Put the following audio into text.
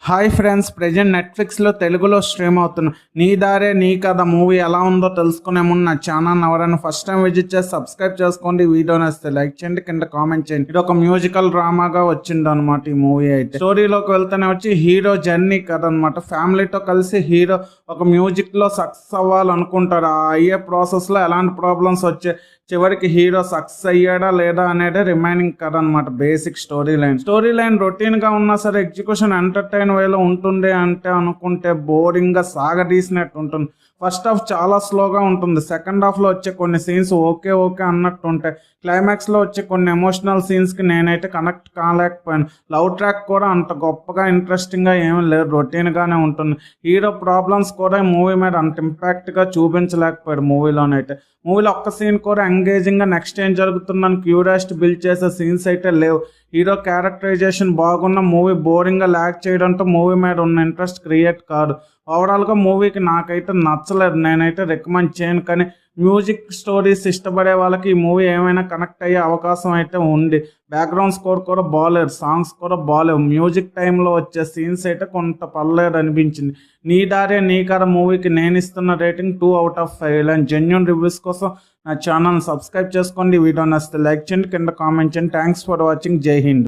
Hi friends, present నెట్ఫ్లిక్స్లో తెలుగులో stream అవుతున్న నీ దారే నీ కథ మూవీ ఎలా ఉందో తెలుసుకునే ముందు నా ఛానల్ ఎవరైనా ఫస్ట్ టైం విజిట్ చేసి సబ్స్క్రైబ్ చేసుకోండి. వీడియో నచ్చితే లైక్ చేయండి, కింద కామెంట్ చేయండి. ఇది ఒక మ్యూజికల్ డ్రామాగా వచ్చింది అనమాట ఈ మూవీ. అయితే స్టోరీలోకి వెళ్తేనే వచ్చి హీరో జర్నీ కథ అనమాట. ఫ్యామిలీతో కలిసి హీరో ఒక మ్యూజిక్లో సక్సెస్ అవ్వాలనుకుంటారు. ఆ అయ్యే ప్రాసెస్లో ఎలాంటి ప్రాబ్లమ్స్ వచ్చే చివరికి హీరో సక్సెస్ అయ్యాడా లేదా అనేది రిమైనింగ్ కథ అనమాట. బేసిక్ స్టోరీ లైన్ రొటీన్ గా ఉన్నా సరే ఎగ్జిక్యూషన్ ఎంటర్టైన్ వేలో ఉంటుంది అంటే అనుకుంటే బోరింగ్ గా సాగదీసినట్టు ఉంటుంది. ఫస్ట్ హాఫ్ చాలా స్లోగా ఉంటుంది. సెకండ్ హాఫ్లో వచ్చే కొన్ని సీన్స్ ఓకే అన్నట్టు ఉంటాయి. క్లైమాక్స్లో వచ్చే కొన్ని ఎమోషనల్ సీన్స్కి నేనైతే కనెక్ట్ కాలేకపోయాను. లవ్ ట్రాక్ కూడా అంత గొప్పగా ఇంట్రెస్టింగ్గా ఏమీ లేదు, రొటీన్గానే ఉంటుంది. హీరో ప్రాబ్లమ్స్ కూడా మూవీ మీద అంత ఇంపాక్ట్గా చూపించలేకపోయాడు. మూవీలో ఒక్క సీన్ కూడా ఎంగేజింగ్గా నెక్స్ట్ ఏం జరుగుతుందని క్యూరియాసిటీ బిల్డ్ చేసే సీన్స్ అయితే లేవు. హీరో క్యారెక్టరైజేషన్ బాగున్న మూవీ బోరింగ్గా ల్యాక్ చేయడంతో మూవీ మీద ఉన్న ఇంట్రెస్ట్ క్రియేట్ కాదు. ఓవరాల్గా మూవీకి నాకైతే నచ్చలేదు, నేనైతే రికమెండ్ చేయను. కానీ మ్యూజిక్ స్టోరీస్ ఇష్టపడే వాళ్ళకి ఈ మూవీ ఏమైనా కనెక్ట్ అయ్యే అవకాశం అయితే ఉంది. బ్యాక్గ్రౌండ్ స్కోర్ కూడా బాగాలేదు, సాంగ్స్ కూడా బాగాలేవు. మ్యూజిక్ టైంలో వచ్చే సీన్స్ అయితే కొంత పర్లేదు అనిపించింది. నీ దారే నీ కథ మూవీకి నేను ఇస్తున్న రేటింగ్ 2/5. ఇలాంటి జెన్యూన్ రివ్యూస్ కోసం నా ఛానల్ సబ్స్క్రైబ్ చేసుకోండి. వీడియో నచ్చితే లైక్ చేయండి, కింద కామెంట్ చేయండి. Thanks for watching. జై హింద్.